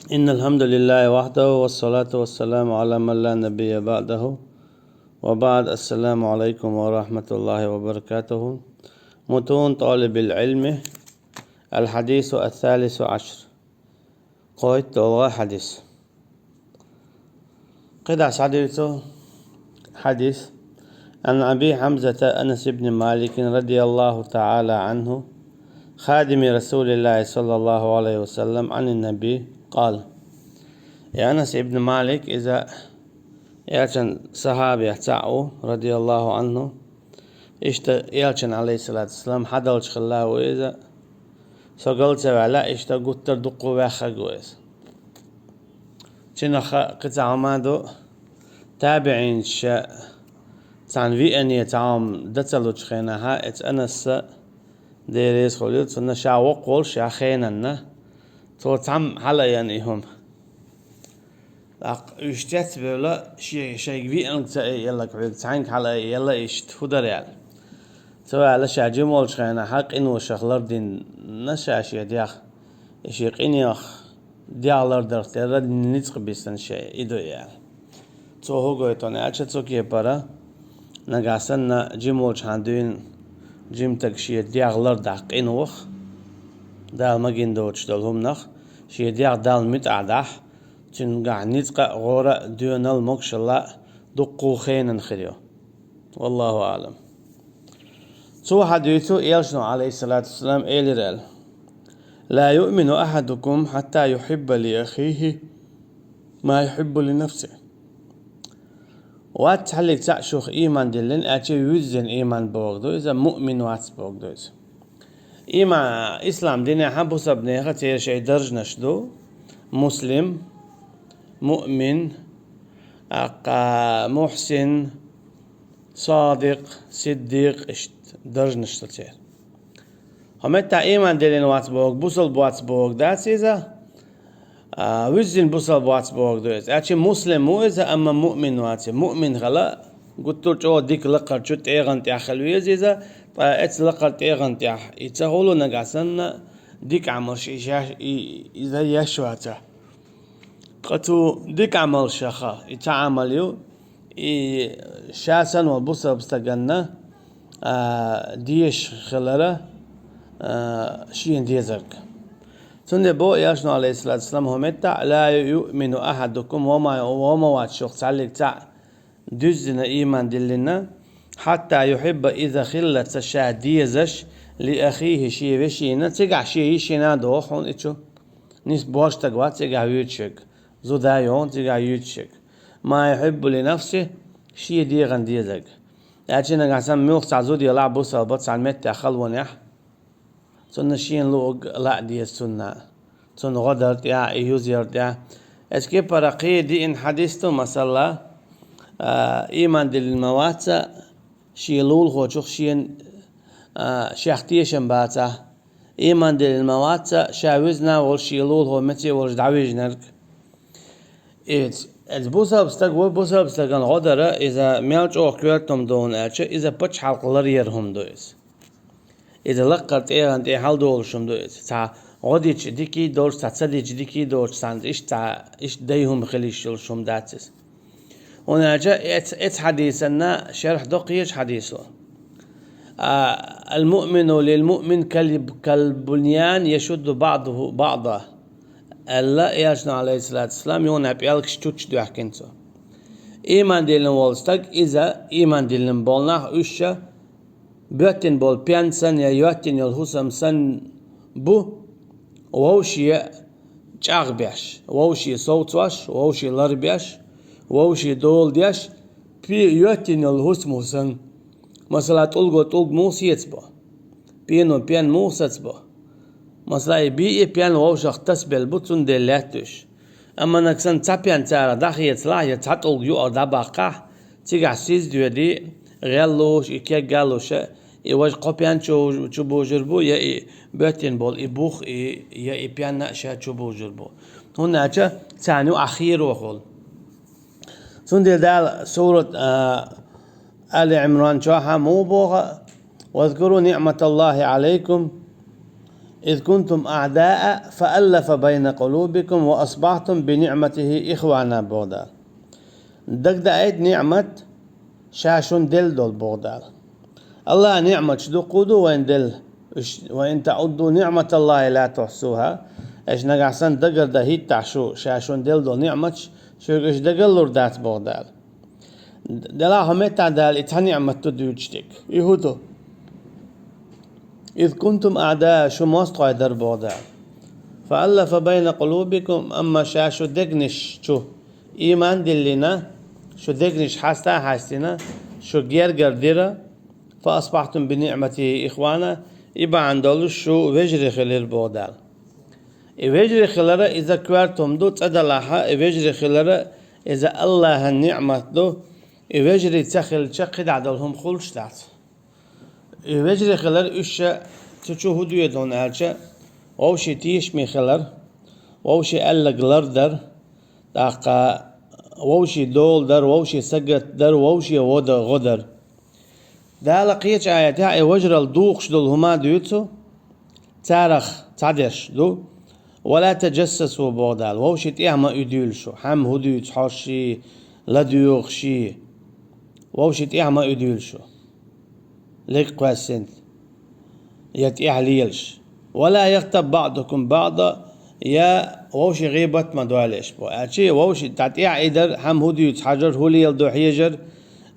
إن الحمد لله وحده والصلاة والسلام على من لا نبي بعده وبعد. السلام عليكم ورحمة الله وبركاته. متون طالب العلم، الحديث الثالث عشر. قويت والله حديث قد حديثه حديث عن أبي حمزة أنس بن مالك رضي الله تعالى عنه خادم رسول الله صلى الله عليه وسلم عن النبي قال: يا أنس بن مالك إذا يالشن صحابي تعو رضي الله عنه يالشن عليه الصلاة والسلام حدلش خلاه وإذا سقلت وعلا قتر دقو واخق وإذا شنو قطع مادو تابعين شاء تان في أن يتعام دتلو خينها ات أنس ديريس خليل سنة شا وقول شا خيننا تو تعم حلا يعني هم اشتت بلا شيء في أنك يلا كبير تانك حلا يلا هدر يعني سواء على شاجم ولا شخينا حق إنه شخلر دين نشاش يديخ يشيق إنيخ ديالر درت يرد نتق بيستن شيء إدو يعني تو هو قويتون أشة تو كي برا نجاسنا جيمول شاندين جيم تكشي ديالر دق إنوخ دال مجين دوتش دلهم نخ شي دال متعدح تنقع نتق غورة دون المكش الله دقو خين خليو والله أعلم. سو حديثه يلشنو عليه الصلاة والسلام إيلرال: لا يؤمن أحدكم حتى يحب لأخيه ما يحب لنفسه. واتحلق تعشوخ إيمان دلن أتي يوزن إيمان بوغدو إذا مؤمن واتس بوغدو إيمان إسلام ديني حبو سبنيخة تير شيء درج نشدو مسلم مؤمن محسن صادق صديق درج نشتتير همتا إيمان دلين واتسبوغ بوصل بواتسبوغ داتس إذا وزن بوصل بواتسبوغ دوز أتشي مسلم مو إذا أما مؤمن واتسي مؤمن غلا قلتو جو ديك لقر جو تيغن تيح خلويز إذا إتس لقر تيغن تيح إتسهولو نقاسن ديك عمل شيشاش إذا يشواته قطو ديك عمل شخا إتعامليو شاسن والبوصل بستقنا ديش خلره شين ديزرك سنة بو ياشنو عليه الصلاة والسلام همتا لا يؤمن أحدكم وما واتشوخ تعلق تاع دزنا إيمان دلنا حتى يحب إذا خلت سشا ديزش لأخيه شي وشينا تقع شي شينا دوخون إتشو نيس بوش تقوى تقع يوتشك زودايون تقع يوتشك ما يحب لنفسه شي ديغن ديزك أتشينا قاسم ميوخ تعزود يلعب بوصل بطس عن متى خلونيح سنة شين لوج لا دي السنة سنة غدرت يا يوزيرت يا اسكي برقي دي إن حديثه مثلا إيمان دل الموات شيلول هو شخ شين شختيشن باتا إيمان دل الموات شاوزنا والشيلول هو متى ورج دعويجنرك بوسا بستقوى بوسا بستقن غدرة إذا ميلج أو كيرتم دون أشة إذا بتش حلق لريرهم دويس إذا لقت أنت حال دول شم دويس تا غديش ديكي دور تصديج ديكي دور ساند إيش ديهم خليش شم داتس هنا جاء إت حديثنا شرح دقيق حديثه المؤمن للمؤمن كالبنيان يشد بعضه بعضه الله ياشنا عليه الصلاة والسلام يون أبيالك شتوش دو حكينتو إيمان ديلن والستاق إذا إيمان ديلن بولناخ أشا بيوتين بول بيانسان يا يوتين يلحسم سن بو ووشي جاغ بياش ووشي صوت واش ووشي لار بياش ووشي دول دياش بي يوتين يلحسم سن مثلا تلق موسيت بو بينو بيان موسيت بو مثلا بي بيان ووشخ تسبل بوتون دلاتوش أما نكسن تابيان تارا داخل يطلع يتعطل يو داباقا تيجع سيز دي غلوش إكيا غلوش إيواج قبيان شو بوجربو يا بيتين بول إبوخ يا إبيان نأشا شو بوجربو هنا أجا تانيو أخير وخول سندل دال سورة آل عمران شوها مو بوغا واذكروا نعمة الله عليكم إذ كنتم أعداء فألف بين قلوبكم وأصبحتم بنعمته إخوانا بودال دق أيد نعمة شاشون دل دول بودال الله نعمة شدو قودو وين دل وإن تعدوا نعمة الله لا تحصوها إيش نقعسن دقر ده هيت تعشو شاشون دل دول نعمة شو إيش دقر لوردات بودال دلا همتا دال إتها نعمة تدوجتك يهودو إذ كنتم أعداء شو ماستقى در بودال فألف بين قلوبكم أما شاشو دقنش شو إيمان دلنا شو دقنش حاستنا شو غير قرديرة فأصبحتم بنعمته إخوانا إبا عندلو شو وجري خلال بودال وجري خلال إذا كوارتم دو تدلاها وجري خلال إذا الله النعمة دو وجري تخل شقد عدلهم خلشتات وجري خلال إشا تشو هدو يدون ألشا ووشي تيش مي خلال ووشي ألق لردر داقا ووشي دول در ووشي سقط در ووشي ودا غدر ده لقيت آياتها وجر الدوخش دول هما ديوتسو تارخ تعدش دو ولا تجسسوا بودال ووشي تيهما يديلشو حم هديت حرشي لديوخشي ووشي تيهما يديلشو ليك قاسنت يتيح ليلش ولا يغتب بعضكم بعضا يا ووشي غيبة ما دواليش بو أشي ووشي تعتيع إدر حم هديت حجر هولي يلدو حيجر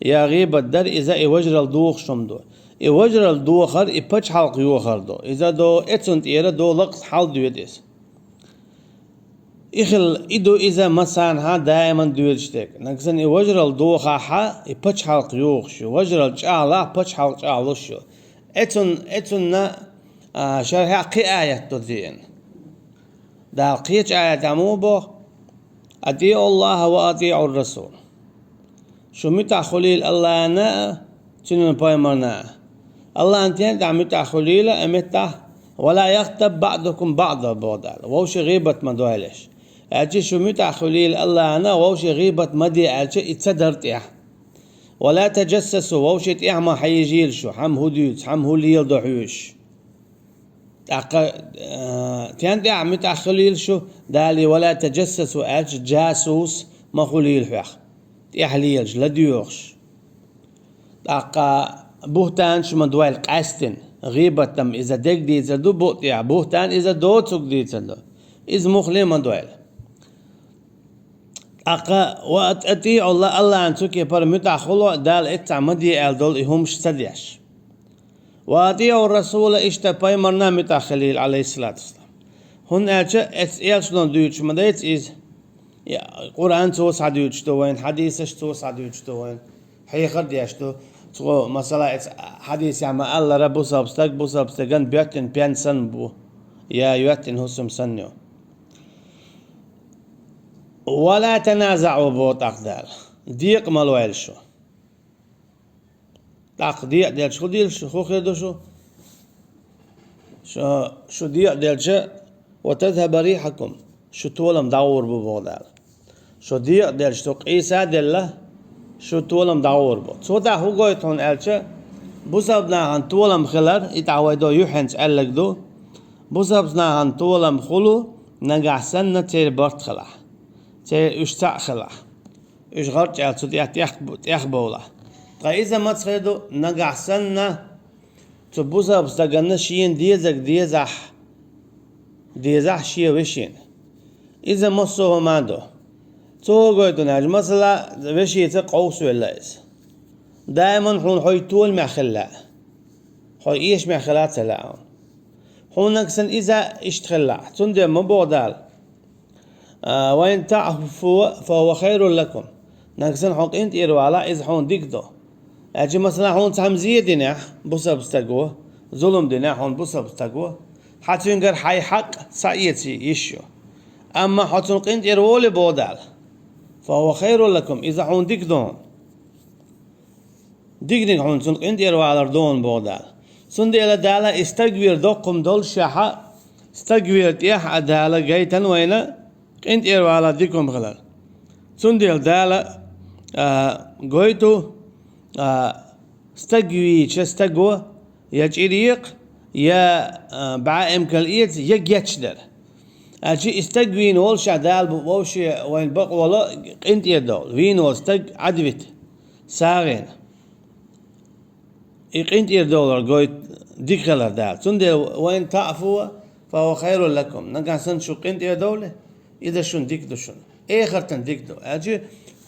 يا غيبة در إذا إوجر الدوخ شمدو إوجر الدوخر إبتش حلق يوخر دو إذا دو إتسنت إيرا دو لقص حال دويدس إخل إدو إذا مسان ها دائما دويدشتك نكسن إوجر الدوخ ها إبتش حلق يوخشو وجر الجعلا إبتش حلق جعلوشو إتسن شرح قي آية تدين دا قيش آية عموبو أطيعوا الله وأطيعوا الرسول شو متى خليل الله أنا تنين بايمرنا الله أنتين دع متى خليل أمتى ولا يغتب بعضكم بعضا بودال ووش غيبة ما دوالش أجي شو متى خليل الله أنا ووش غيبة ما دي أجي اتسدرت إح ولا تجسسوا ووش إح ما حيجيل شو حم هديت حم هوليل دحوش تين دع متى خليل شو دالي ولا تجسسوا أجي جاسوس ما خليل فيخ يحليلش لديوخش داقا بوهتان شما دوال قاستن غيبة تم إذا ديك ديتر دو بوتيع بوهتان إذا دوتسوك ديتر دو إذا مخلي من دوال داقا وأتيع الله أنتوك يبار متاخلو دال إتع مدي دول إهمش سديش وأتيع الرسول إشتا بايمرنا متاخليل عليه الصلاة والسلام هن أجا إتسيالشنون دويتش مدايت إذ قرآن توس عديوش توين حديثش توس عديوش توين حقيقة دياشتو تو مثلا حديث يعمل الله ربو سابستقن بيوتن بيان سن بو يا يوتن هسم سنيو ولا تنازعوا بوت أقدال ديق مالوالشو تاق ديق ديال شو ديال شو خيدو شو ديق ديال شو وتذهب ريحكم شو تولم دور ببودال شو ديق ديال شو قيسا ديال شو تولم دور بو صوتا هو قويتون ألشا بوسابنا هن تولم خلر يتعودو يحنش ألك دو بوسابنا هن تولم خلو نقعسن تير برت خلا تير اشتاع خلا اش غرج ألشو تيخ بولا إذا ما تخيدو نقعسن تبوساب استغنى شين ديزح شي وشين إذا مصوه مادو تو قويتون هاج مثلا وشي تقوس ولا إس دائما حون حوي طول مع خلا حوي إيش مع خلات سلاعون حون نكسن إذا اشتخلع تندم مبودال وين تعفوا فهو خير لكم نكسن حق انت إروالا إذا حون ديكدو أجي مثلا حون تحمزية ديناح بوسا بستقوه ظلم ديناح حون بوسا بستقوه حتى ينقر حي حق سعيتي يشو أما حتى انت إرولي بودال فهو خير لكم إذا حون ديكدون ديك حون سنق انت إروالا دون بودال سندي إلى دالا استقوير دوكم دول شاحا استقوير تيح دالا جيتن وينا انت إروالا ديكم خلال سندي إلى دالا قويتو استقوي استقوى يجريق يا بعائم كالإيت يجتشدر أشي استج وين وول شعدال ووش وين بق ولا أنت يدول وين وول استج عدوت ساغين أنت يدول قوي ديكلا دال تندي وين تعفوا فهو خير لكم نقع سنشو أنت يدول إذا شون ديك دشون آخر تنديك دو أجي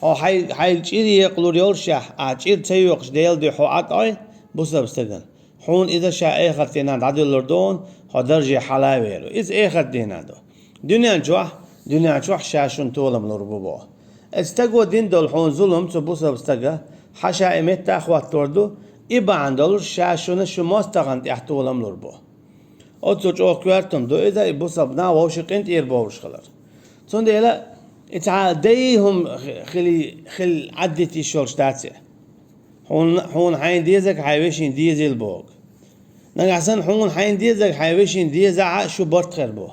هو حي تشيري يقولوا يول شح أشير تيوقش ديل دي حوات أي بوسا بستجن حون إذا شاء آخر تيناد عدل لردون هو درجة حلاوة إذا آخر تينادو دنيا جوح شاشون تولم لربوبا استقوا دين دول حون ظلم تبوسا بستجا حشا إمت أخوات توردو إبا عندول شاشون شماس تغنت احتولم لربو أتوج أخواتهم دو إذا إبوسا بنا ووشقنت إيرباوش خلر تون ديلا اتعاديهم خل عدتي شورش داتي هون حين ديزك حيوشين ديزي البوغ نقعسن هون حين ديزك حيوشين ديزا شو برت خربو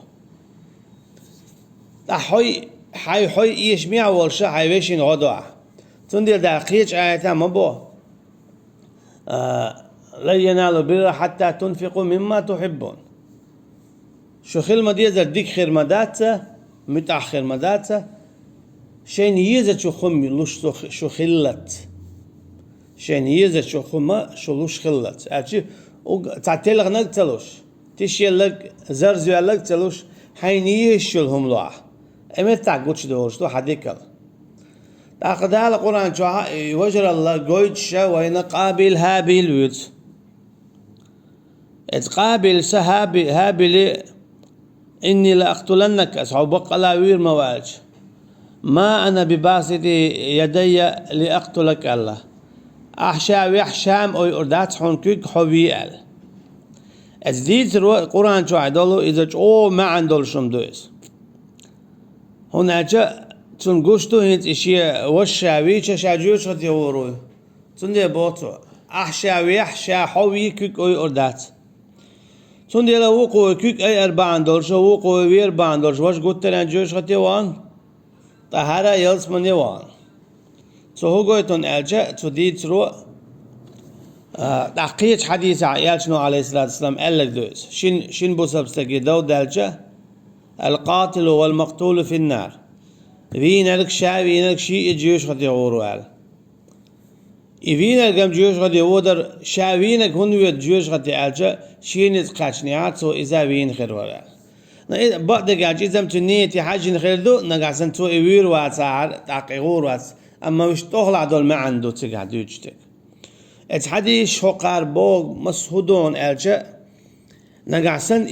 حي يشميع والشا حيوشين غدوع تندير دقيق آياتا مبو لا ينالوا بر حتى تنفقوا مما تحبون شو خل مديزك ديك خير مداتة متأخر مداتة شين يزت شو خمي لوش شو خلت شين يزت شو خما شو لوش خلت أشي تعتلق نقتلوش تشيلك زرزو لك تلوش حين يشلهم لوح أمت تعقدش دورش تو حديكل تأخذ على القرآن شو وجر الله قويد شا وين قابل هابيل ويت اتقابل هابيل إني لأقتلنك أصحاب بقلا وير مواج ما أنا بباسط يدي لأقتلك الله أحشا ويحشام أو أردات حنكك حبيئل أزديد القرآن شو عدلو إذا جو ما عندول شمدويس هنا جاء تنقشتو هنت إشياء وشاويش شاجوش هتيوروي تندي بوتو أحشا ويحشا حبيئك أو أردات تندي لو قوي كيك أي 4 دولار شو قوي وير 4 دولار واش قلت لنا جوش هتيوان طهارة يلس من يوان هو قويتون ألجأ تديت رو تحقيق حديث عيالشنو عليه الصلاة والسلام قال لك دوس شين بوسب سجدو دالجة القاتل والمقتول في النار فينك شاوينك شيء جيوش خد يغورو قال إفينك كم جيوش خد يودر شاوينك هنويت جيوش خد يالجة شين يتقاشنيات سو إذا فين خير ولا بعد قاعد إذا متنيتي حاجة خير دو نقعسن تو إوير واتسعر تعقيغور واتس أما مش تغلع دول ما عنده تقعد يجتك اتحدي شقار بوغ مسهودون ألجأ نقعسن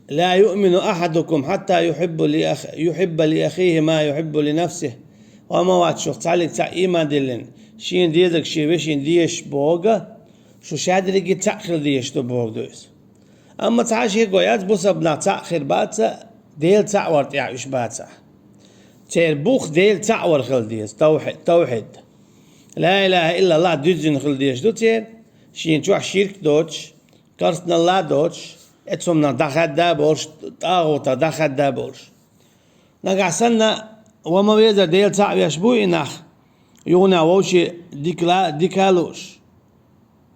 لا يؤمن أحدكم حتى يحب لأخيه ما يحب لنفسه وما واتشوخ تعلق تع إيمان دلن شين ديزك شين ديش بوغ شو شادرقي تأخر ديش تو بوغ دوس أما تعاشي قويات بوسبنا تأخر باتسا ديل تعور تعيش باتسا تيربوخ ديل تعور خلديس توحيد لا إله إلا الله دوزن خلديش دو تير شين تروح شرك دوتش كرسنا الله دوتش اتسمنا دخل دابولش طاغوتا دخل دابولش نقعسنا وما بيزا ديل تعب يشبو إناخ يونا ووشي ديكالوش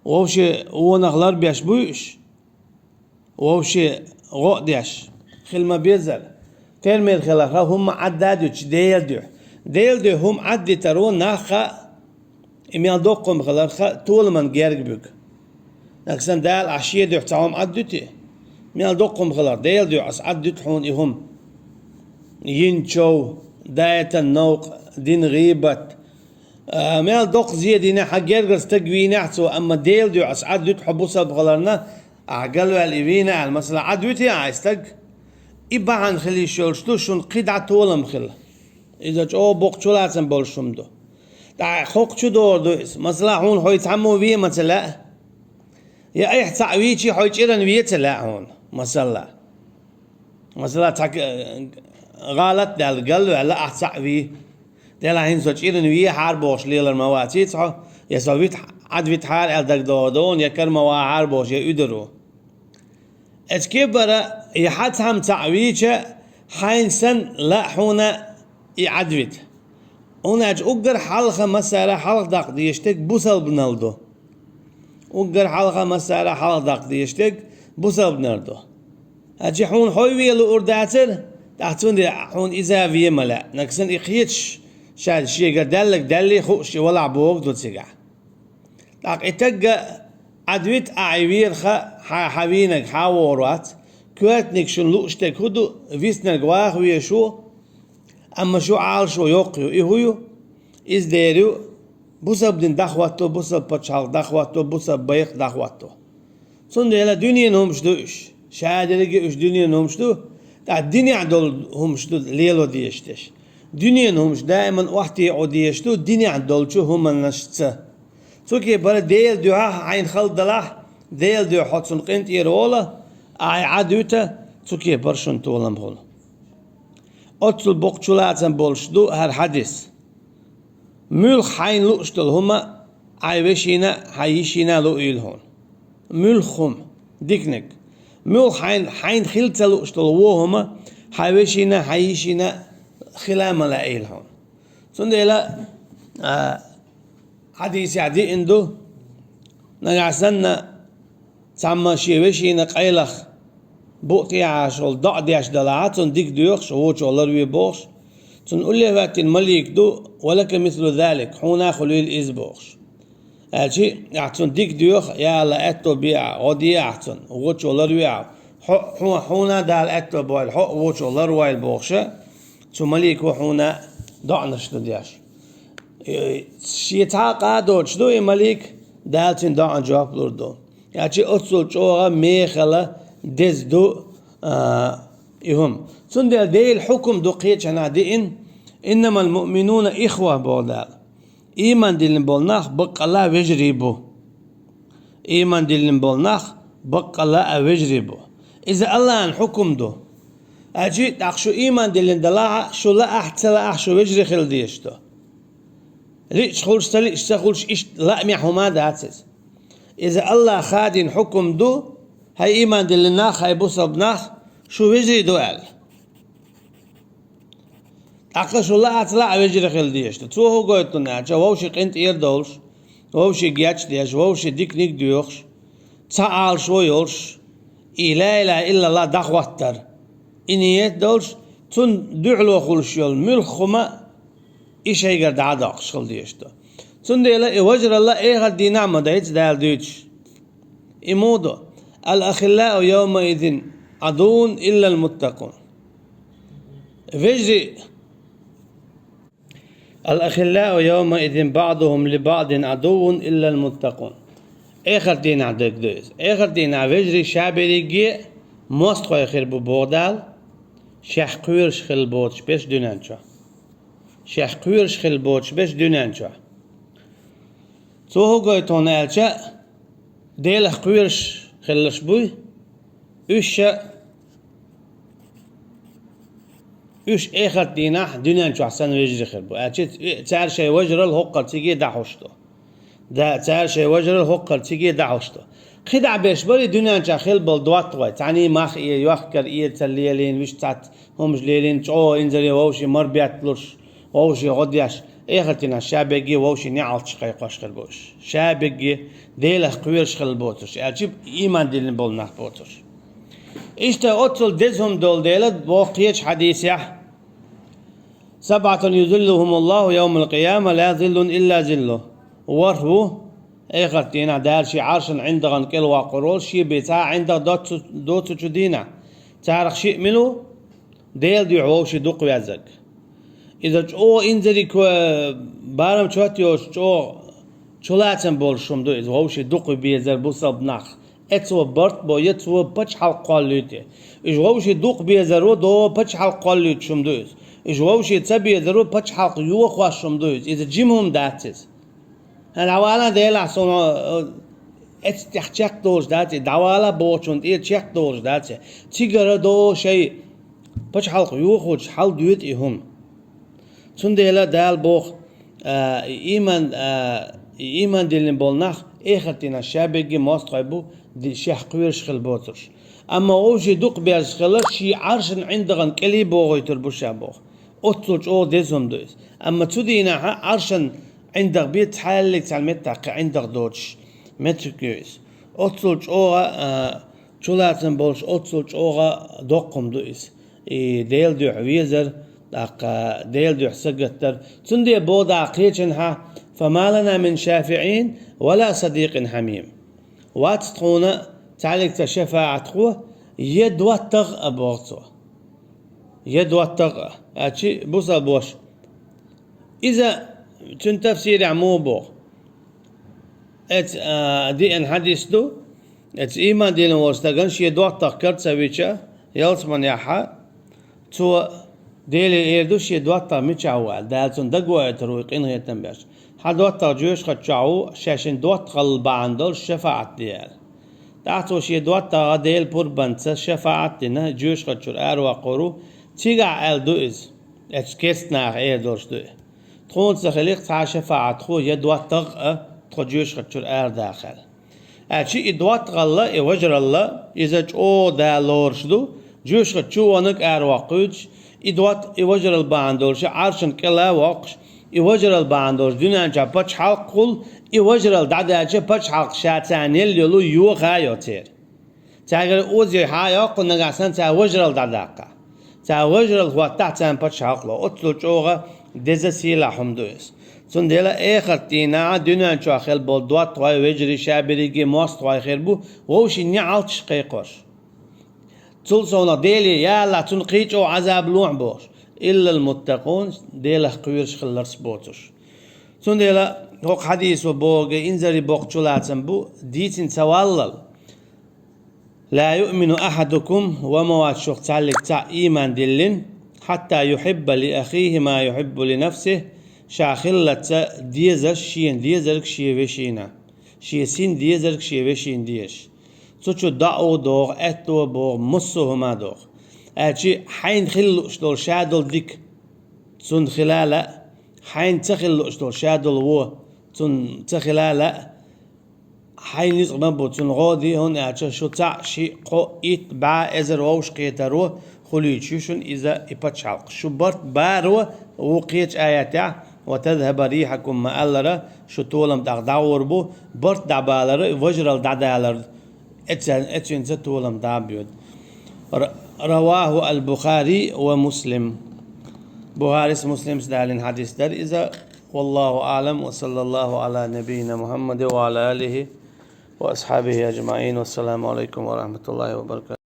ووشي ونغلر بيشبوش ووشي غوديش خلما بيزل ترمي الخلاف هم عدادوش ديل دو هم عدي ترون ناخا إميال دوقهم خلاف طول من جيرك بيك نكسن دال عشية دو تعهم عدوتي ميال دوقهم خلاف ديل دو عس عدوت حون إهم ينشو داية النوق دين غيبت ميال دوق زيادين حجيرك استقوي نحسو أما ديل دو عس عدوت حبوسا بغلرنا أعقلوا الإبينا المسألة عدوتي عايستك إبا عن خلي شولشتو شون قيدع طولم خل إذا جو بوق شولاتن بولشم دو تا خوق شو دور دوس مثلا هون هو يتعمو بيه مثلا يا أي تعويشي هو يجيرن بيه تلا هون مثلا تك غلط دال قلو على أحتعوي دلا هين سوتشيرن بيه حاربوش ليل المواتي صح يسويت عدويت حال ألدك دودون يكرم وعاربوش يقدروا اتكبر يحتهم تعويشة حينسن لا حونا يعدويت هناك أقر حلقة مسألة حلقة داق يشتك بوسل بنالدو أقر حلقة مسألة حلقة داق يشتك بوسب نردو هجي حون حوي لو أرداتر تحتون دي حون إذا في ملا نكسن إخيتش شاد شيء قدلك دلي خوش ولا بوق دو تسجع تاق إتجا عدويت أعيوير حبينك حاورات كواتنك شن لوشتك هدو فيسنك واخ ويشو أما شو عال شو يقيو إيهويو إز ديريو بوسب دين دخواتو بوسب بتشال دخواتو بوسب بيق دخواتو صندي هلا دنيا نهمشدوش شادرجي إيش دنيا نهمشدو تا الدنيا عدول همشدو ليلو ديشتش دنيا نهمش دائما وقتي عوديشتو الدنيا عدول شو هم النشتة سوكي برا ديل دوها عين خلد دلاه ديل دو حطسن قنت يرولا أي عدوته سوكي برشون تولم هون أتصل بقشلاتن بولشدو هر حديث ملخ حين لوشتل هما عايشينا حيشينا لو إلهون ملخم ديكنك ملخ حين خلت لوشتل وهما حيشينا حيشينا خلام لا إلهون سندلا حديث عدي إندو نجعسنا سما شيوشينا قيلخ بوقتي عاشول ضع ديش دلعاتن ديك ديوخش ووش والله روي بوخش تنقول لي وقت الملك دو ولك مثل ذلك حونا خليل إزبوخش أشي يعتن ديك ديوخ يا لا أتو بيع ودي يعتن ووش والله روي حونا دال أتو بويل حق ووش والله روي البوخش تو ملك وحونا ضعنش دياش شيتا قادوش دو ملك دالتن ضعن جواب لردو يعني أتصل جوغا ميخلا دز دو يهم سندل دي الحكم دو قيتش أنا دين إنما المؤمنون إخوة بودال إيمان دلن بولناخ بق الله وجريبو إيمان دلن بولناخ بق الله وجريبو إذا الله الحكم دو أجيت أخشو إيمان دلن دلاعة شو لا أحتلا أخشو وجري خل ديشتو ليش خلش تليش تخلش إيش لا ميحوما داتس إذا الله خادين حكم دو هاي إيمان دلناخ هاي بوصبناخ شو وجري دوال أقل شو لا أطلع وجري خل ديشتو تو هو قويتو ناچا ووشي قنت إير دولش ووشي جياتش ديش ووشي ديك نيك ديوخش تعال شو يولش لا إله إلا الله دخواتر إنيت دولش تون دعلو خلش يول ملخما إيش هيقر دعاداقش خل ديشتو تون ديلا وجر الله إيه الدينا ما دايتش دال ديتش إمودو الأخلاء يومئذ عدو إلا المتقون فيجري الأخلاء يومئذ بعضهم لبعض عدو إلا المتقون آخر دين عدك دوز آخر دين عفجري شابريجي مستخوي يخير ببودال شيخ قويرش خل بوتش بيش دونانشا شيخ قويرش خل بوتش بيش دونانشا توهو قويتون ألشا ديلخ قويرش خلش بوي üç آخر ديناح دنيا شو أحسن وجري خربو أشيت تعال شيء وجر الهقر تيجي دعوشتو ده تعال شيء وجر الهقر تيجي دعوشتو خدع بيش بري دنيا شو خل بالدوات واي تعني ماخ إيه يوخر إيه تليلين وش تات همش ليلين شو إنزلي ووشي مر بيتلوش ووشي غدياش آخر دينا شابجي ووشي نعالش قيقاش خربوش شابجي ديلخ قويرش خربوتش أشيب إيمان ديلين بول نخبوتش İşte otul dizhum dol deylet bu kıyıç hadisiyah. Sab'atun yuzilluhumullahu yevmul qiyamah la zillun illa zilluh. Warhu اخر دينا دار شي عرشن عندغن كل وقرول شي بتاع عندك دوت تشدينا تعرف شيء منه ديل دي عو شي دوق يزك اذا او انزلي كو بارم چوتيوش چو چولاتن بول شومدو از عو شي دوق بيزر بوسب نخ اتو برت بو يتو بچ حلق قالوتي از عو شي دوق بيزرو دو بچ حلق قالوت شومدو از عو شي تبي يزرو بچ حلق يو خواش شومدو اذا جيمهم داتس دوالا ديلا سونا اتشك دولش داتي دوالا بوچون اتشك دولش داتي تيجر دو شيء بچ حلق يوخوش حل دوت هم چون ديلا دال بوخ ايمان دلن بولناخ اخرتنا شابگي ماست قيبو دي شيخ قويرش خل بوترش اما اوجي دوق بيرش خلش شي عرشن عندغن كلي بوغيتر بوشابوخ اوتلوش او ديزوم دوز اما تودينا عرشن عندك بيت حالك تعلمتك عندك دوتش متركيز أتصل çulatsın bolş otsul çoğa doqumdu is. Değil diyor vizer değil diyor sagattar. Tundiye bu da qiyin ha فما لنا من شافعين ولا صديق حميم واتقونا تعلق شفاعة قوة يد واتغ أبوغتو يد واتغ أشي بوصل بوش إذا تن تفسير عمو بو ات دي ان حديث دو ات إيمان دي لنورستغنش يد واتغ كرت سويتشا يلسمن يحا تو ديلي إيردوش يد واتغ ميتشاوال دالتون دقوا يترويقين هي تنباش حدوات جوش خدشعو شاشن دوات قلب عندل شفاعة ديال تحتو شي دوات ديل بور بنتس شفاعة دينا جوش خدشور أروا قرو تيجا عال دوئز اتشكيستنا ايه دورش دوئ تخون سخليق تع شفاعة تخو يدوات تغ تخو جوش خدشور أر داخل اتشي ادوات غلا وجر الله إذا او دا لورش دو جوش خدشو ونك أروا قوش ادوات وجر الباندولش عرشن كلا وقش يوجر الباندور دنيا جا بچ حلق قل يوجر الدعدا جا بچ حلق شاتانيل يلو يو غايوتير تاگر اوزي حايا قل نغاسن تا وجر الدعداقا تا وجر الواتع تان بچ حلق لو اتلو جوغا دزا سيلا حمدويس تون ديلا اخر تينا دنيا جا خيل بولدوات طوي وجري شابريگي موس طوي خير بو ووشي نعال تشقيقوش تول سونا ديلي يالا تون قيچو عذاب لوع بوش إلا المتقون ديلا قويرش خلر سبوتش تون ديلا هوق حديث وبوغ إنزري بوغ چولاتن بو ديتن توالل لا يؤمن أحدكم وموات شوق تعلق تع إيمان دلين حتى يحب لأخيه ما يحب لنفسه شاخلة ديزر شين ديزرك شي وشينا شي سين ديزرك شي وشين ديش تشو دعو دوغ اتو بوغ مصو هما دوغ أشي حين خلو اشتول شادل ديك تون خلالا حين تخلو اشتول شادل و تون تخلالا حين يزغنا بو تون غادي هون أشي شو تع شي قو يتبع إزر ووش قيترو خليتشوشن إذا إبتشالق شو برت بارو وقيتش آياتا وتذهب ريحكم ما ألرا شو تولم دعور بو برت دعبالر وجرال دعدالر اتشن تولم دعبيود رواه البخاري ومسلم بخاري مسلم سدالين حديث در إذا والله أعلم وصلى الله على نبينا محمد وعلى آله وأصحابه أجمعين والسلام عليكم ورحمة الله وبركاته.